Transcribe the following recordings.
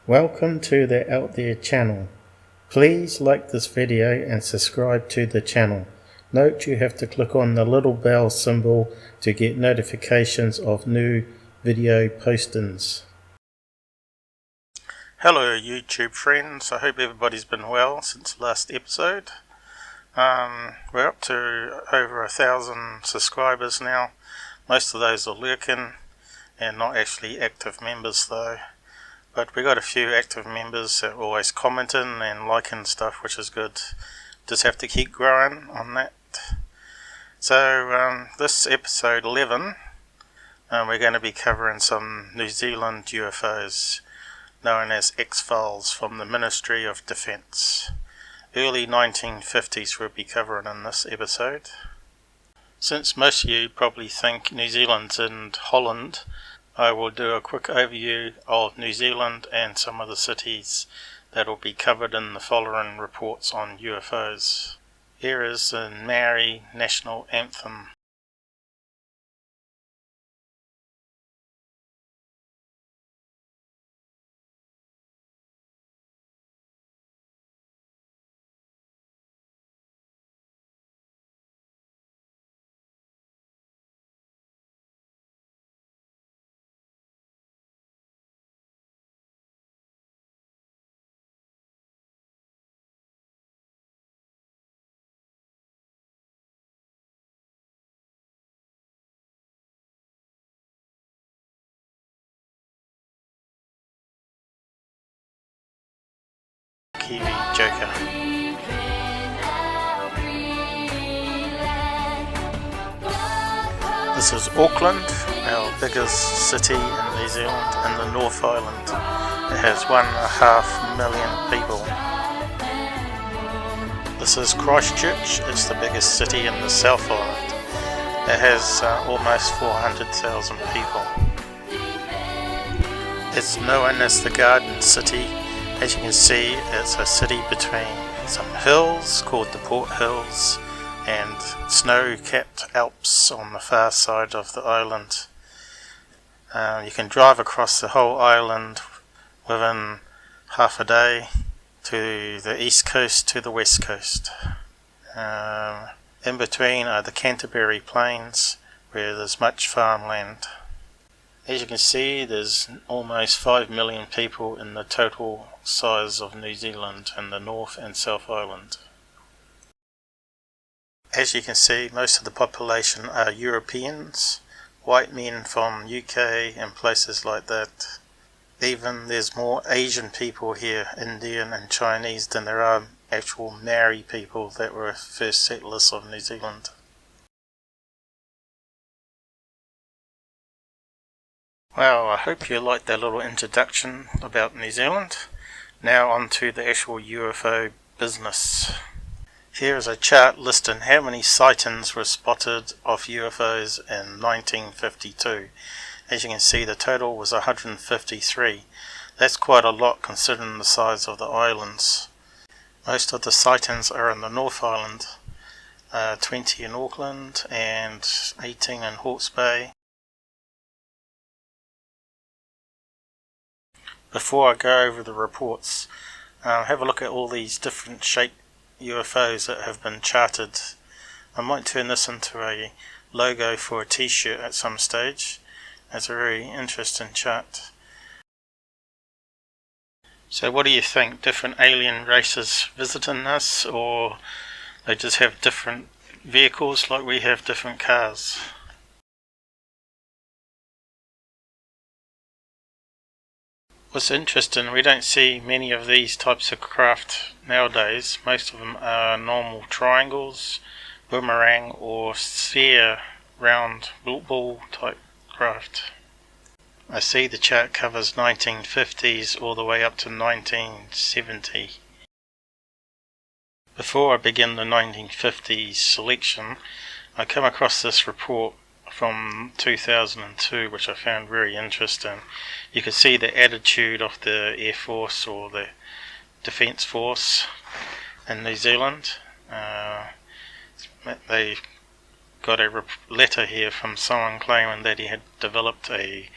Welcome to the Out There channel. Please like this video and subscribe to the channel. Note you have to click on the little bell symbol to get notifications of new video postings. Hello YouTube friends, I hope everybody's been well since the last episode. We're up to over 1,000 subscribers now. Most of those are lurking and not actually active members though. But we got a few active members that are always commenting and liking stuff, which is good. Just have to keep growing on that. So this episode 11, we're going to be covering some New Zealand UFOs known as X-Files from the Ministry of Defence. Early 1950s we'll be covering in this episode. Since most of you probably think New Zealand's in Holland, I will do a quick overview of New Zealand and some of the cities that will be covered in the following reports on UFOs. Here is the Maori National Anthem. Kiwi Joker. This is Auckland, our biggest city in New Zealand, in the North Island. It has 1.5 million people. This is Christchurch, it's the biggest city in the South Island. It has almost 400,000 people. It's known as the Garden City. As you can see, it's a city between some hills called the Port Hills and snow-capped Alps on the far side of the island. You can drive across the whole island within half a day to the east coast to the west coast. In between are the Canterbury Plains, where there's much farmland. As you can see, there's almost 5 million people in the total size of New Zealand in the North and South Island. As you can see, most of the population are Europeans, white men from UK and places like that. Even there's more Asian people here, Indian and Chinese, than there are actual Maori people that were first settlers of New Zealand. Well, I hope you liked that little introduction about New Zealand. Now on to the actual UFO business. Here is a chart listing how many sightings were spotted of UFOs in 1952. As you can see, the total was 153. That's quite a lot considering the size of the islands. Most of the sightings are in the North Island, 20 in Auckland and 18 in Hawke's Bay. Before I go over the reports, have a look at all these different shaped UFOs that have been charted. I might turn this into a logo for a t-shirt at some stage. It's a very interesting chart. So what do you think? Different alien races visiting us, or they just have different vehicles like we have different cars? What's interesting, we don't see many of these types of craft nowadays. Most of them are normal triangles, boomerang or sphere, round ball type craft. I see the chart covers 1950s all the way up to 1970. Before I begin the 1950s selection, I come across this report from 2002 which I found very interesting. You can see the attitude of the Air Force or the Defence Force in New Zealand. They got a letter here from someone claiming that he had developed a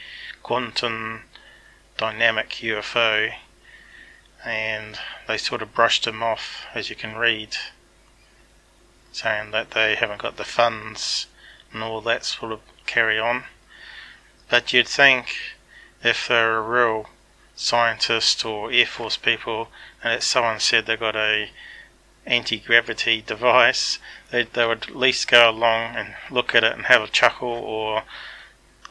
quantum dynamic UFO and they sort of brushed him off, as you can read, saying that they haven't got the funds and all that sort of carry on. But you'd think if they're a real scientist or Air Force people, and that someone said they got a anti-gravity device, they would at least go along and look at it and have a chuckle or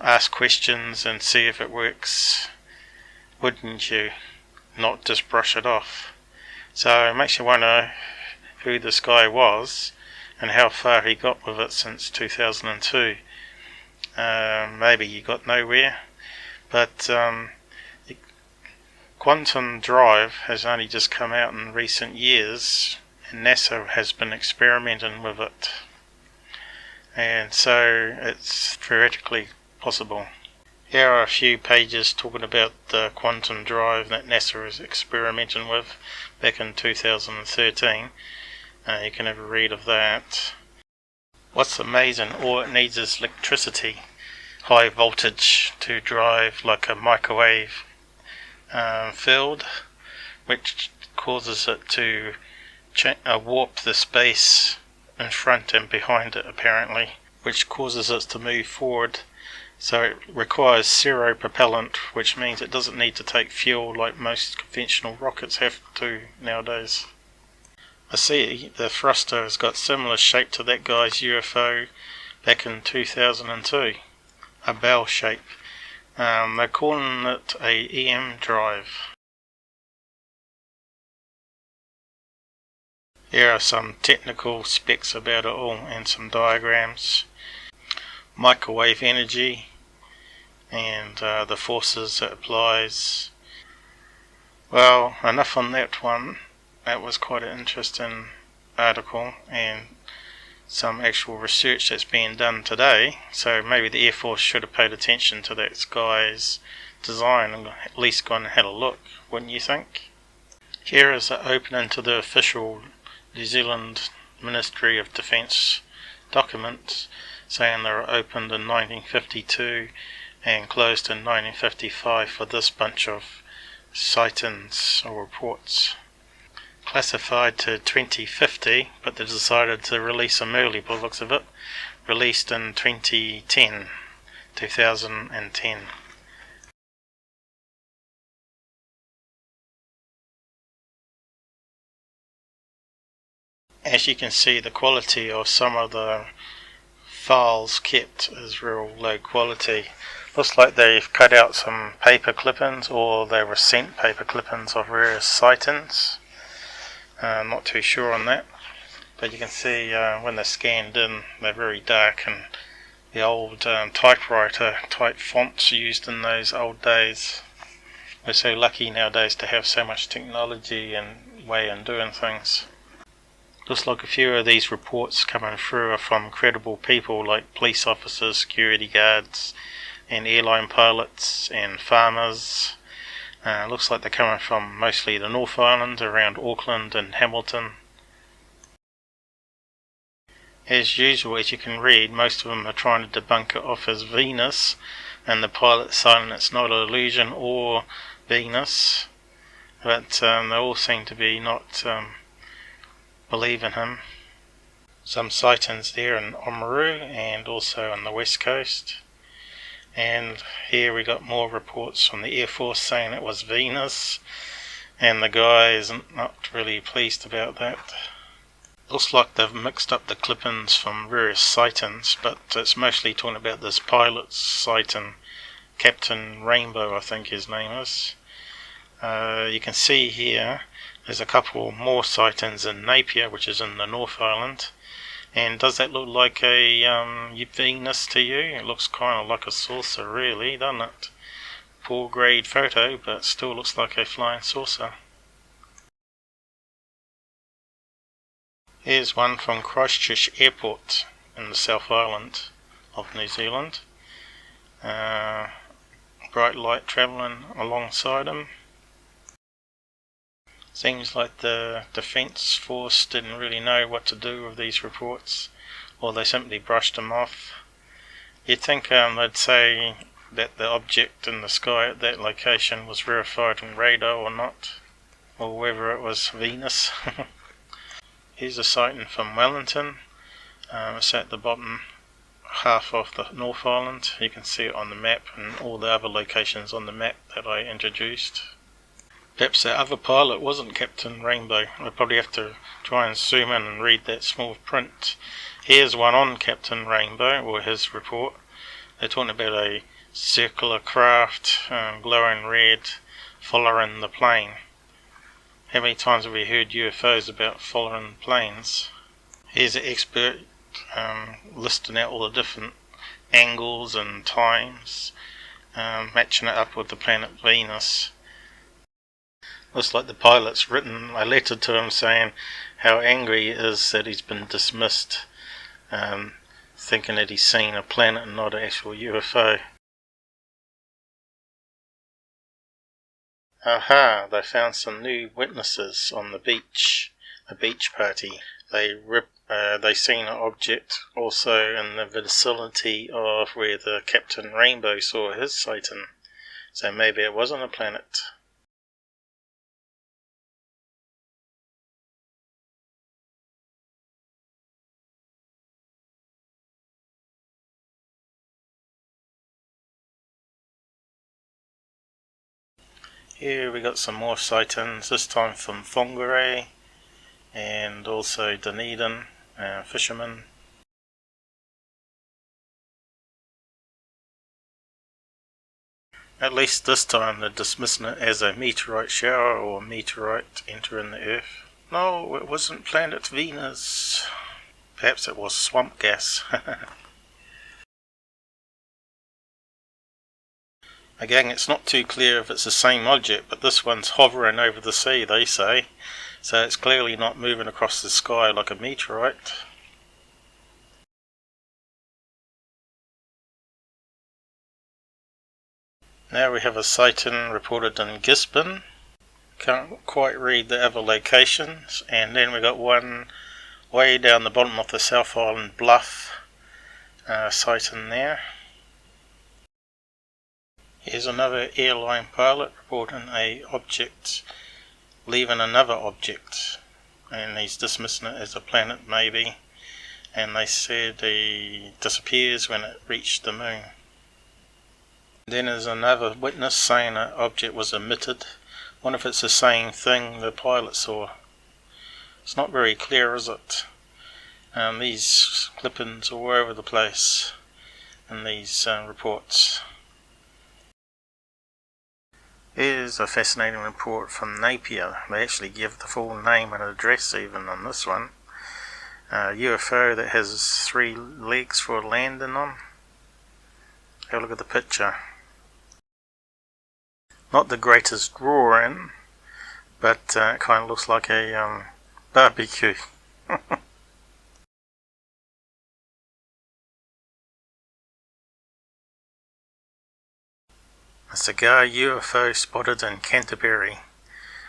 ask questions and see if it works, wouldn't you? Not just brush it off. So it makes you wonder who this guy was and how far he got with it since 2002. Maybe he got nowhere, but quantum drive has only just come out in recent years, and NASA has been experimenting with it, and so it's theoretically possible. Here are a few pages talking about the quantum drive that NASA was experimenting with back in 2013. You can have a read of that. What's amazing, all it needs is electricity, high voltage, to drive like a microwave field, which causes it to warp the space in front and behind it, apparently, which causes it to move forward. So it requires zero propellant, which means it doesn't need to take fuel like most conventional rockets have to nowadays. I see the thruster has got similar shape to that guy's UFO back in 2002, a bell shape. They're calling it a EM drive. Here are some technical specs about it all and some diagrams. Microwave energy and the forces it applies. Well, enough on that one. That was quite an interesting article and some actual research that's being done today, so maybe the Air Force should have paid attention to that guy's design and at least gone and had a look, wouldn't you think? Here is an opening to the official New Zealand Ministry of Defence documents saying they were opened in 1952 and closed in 1955 for this bunch of sightings or reports. Classified to 2050, but they decided to release them early by the looks of it. Released in 2010. As you can see, the quality of some of the files kept is real low quality. Looks like they've cut out some paper clippings, or they were sent paper clippings of various sightings. I'm not too sure on that, but you can see when they're scanned in, they're very dark, and the old typewriter type fonts used in those old days. We're so lucky nowadays to have so much technology and way in doing things. Looks like a few of these reports coming through are from credible people like police officers, security guards, and airline pilots and farmers. Looks like they're coming from mostly the North Island, around Auckland and Hamilton. As usual, as you can read, most of them are trying to debunk it off as Venus, and the pilot's saying it's not an illusion or Venus, but they all seem to be not believing him. Some sightings there in Oamaru and also on the west coast. And here we got more reports from the Air Force saying it was Venus, and the guy is not really pleased about that. Looks like they've mixed up the clippings from various sightings, but it's mostly talking about this pilot's sighting, Captain Rainbow I think his name is. You can see here there's a couple more sightings in Napier, which is in the North Island. And does that look like a Venus to you? It looks kind of like a saucer really, doesn't it? Poor grade photo, but still looks like a flying saucer. Here's one from Christchurch Airport in the South Island of New Zealand. Bright light travelling alongside them. Seems like the Defence Force didn't really know what to do with these reports, or they simply brushed them off. You'd think they'd say that the object in the sky at that location was verified on radar or not. or whether it was Venus. Here's a sighting from Wellington. It's at the bottom half of the North Island. You can see it on the map and all the other locations on the map that I introduced. Perhaps that other pilot wasn't Captain Rainbow. I probably have to try and zoom in and read that small print. Here's one on Captain Rainbow, or his report. They're talking about a circular craft, glowing red, following the plane. How many times have we heard UFOs about following planes? Here's an expert listing out all the different angles and times, matching it up with the planet Venus. Looks like the pilot's written a letter to him saying how angry he is that he's been dismissed, thinking that he's seen a planet and not an actual UFO. Aha, they found some new witnesses on the beach, a beach party. They seen an object also in the vicinity of where the Captain Rainbow saw his sighting, so maybe it wasn't a planet. Here we got some more sightings, this time from Whangarei and also Dunedin, fishermen. At least this time they're dismissing it as a meteorite shower or meteorite entering the Earth. No, it wasn't planet Venus. Perhaps it was swamp gas. Again, it's not too clear if it's the same object, but this one's hovering over the sea, they say, so it's clearly not moving across the sky like a meteorite. Now we have a sighting reported in Gisborne. Can't quite read the other locations, and then we got one way down the bottom of the South Island Bluff sighting there. Here's another airline pilot reporting a object leaving another object, and he's dismissing it as a planet maybe, and they said he disappears when it reached the moon. Then there's another witness saying an object was emitted. Wonder if it's the same thing the pilot saw. It's not very clear, is it? These clippings are all over the place in these reports. Here's a fascinating report from Napier. They actually give the full name and address even on this one. A UFO that has 3 legs for landing on. Have a look at the picture. Not the greatest drawing, but it kind of looks like a barbecue. A cigar UFO spotted in Canterbury.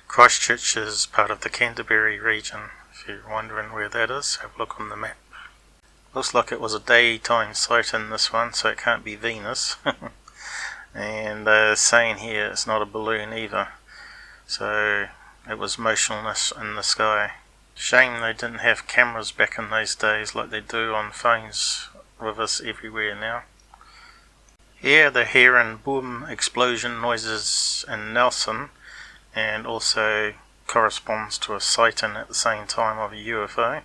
Christchurch is part of the Canterbury region. If you're wondering where that is, have a look on the map. Looks like it was a daytime sighting, this one, so it can't be Venus. And they're saying here it's not a balloon either, so it was motionless in the sky. Shame they didn't have cameras back in those days like they do on phones with us everywhere now. Here they're hearing boom explosion noises in Nelson, and also corresponds to a sighting at the same time of a UFO.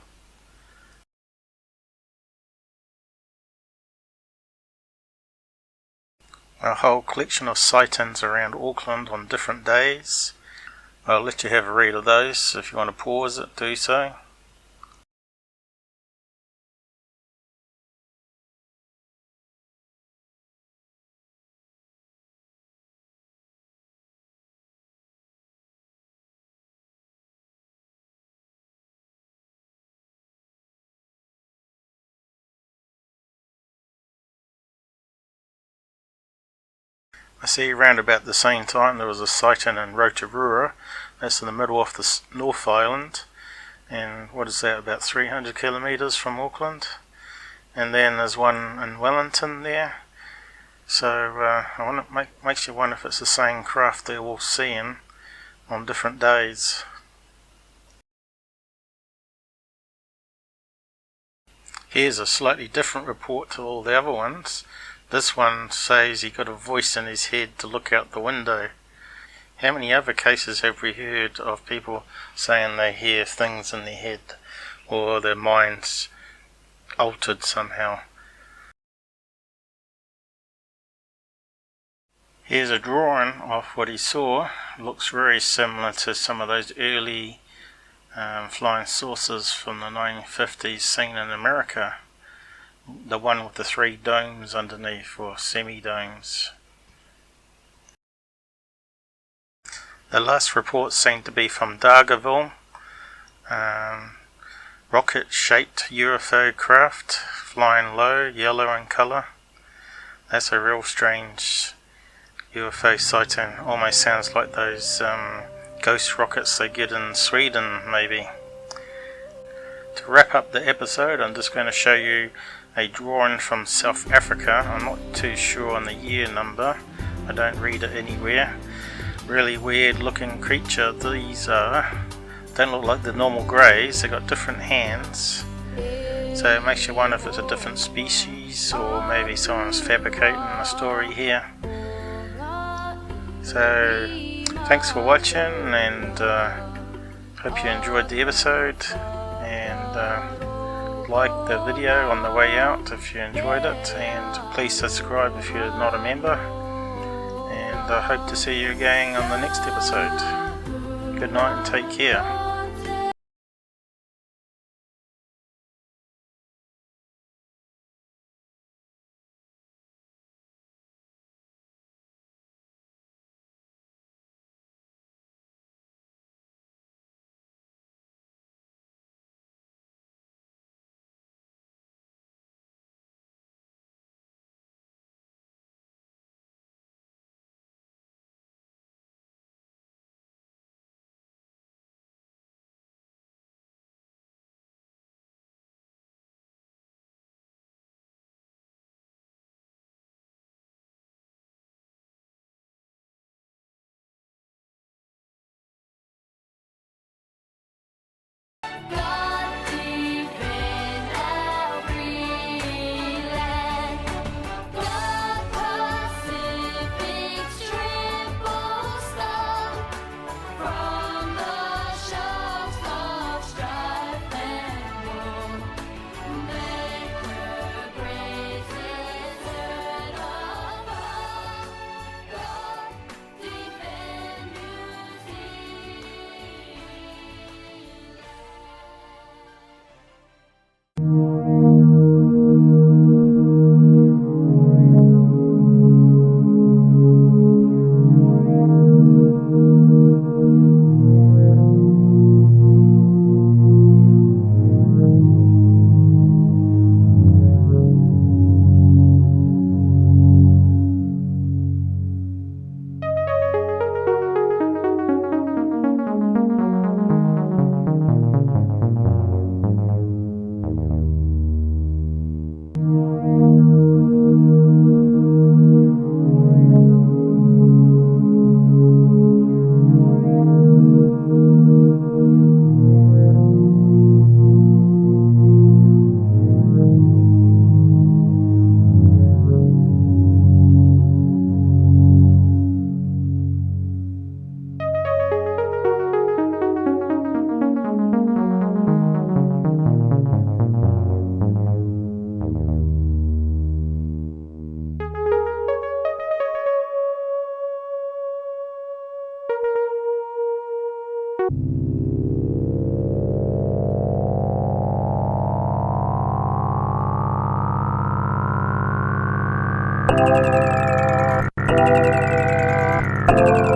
A whole collection of sightings around Auckland on different days. I'll let you have a read of those. If you want to pause it, do so. I see around about the same time there was a sighting in Rotorua. That's in the middle of the North Island, and what is that, about 300 kilometres from Auckland. And then there's one in Wellington there. So makes you wonder if it's the same craft they're all seeing, on different days. Here's a slightly different report to all the other ones. This one says he got a voice in his head to look out the window. How many other cases have we heard of people saying they hear things in their head or their minds altered somehow? Here's a drawing of what he saw. Looks very similar to some of those early flying saucers from the 1950s seen in America. The one with the 3 domes underneath, or semi-domes. The last report seemed to be from Dargaville. Rocket-shaped UFO craft, flying low, yellow in colour. That's a real strange UFO sighting. Almost sounds like those ghost rockets they get in Sweden, maybe. To wrap up the episode, I'm just going to show you a drawing from South Africa. I'm not too sure on the year number. I don't read it anywhere. Really weird looking creature these are. Don't look like the normal greys. They've got different hands. So it makes you wonder if it's a different species or maybe someone's fabricating a story here. So thanks for watching, and hope you enjoyed the episode, and like the video on the way out if you enjoyed it, and please subscribe if you're not a member, and I hope to see you again on the next episode. Good night and take care. You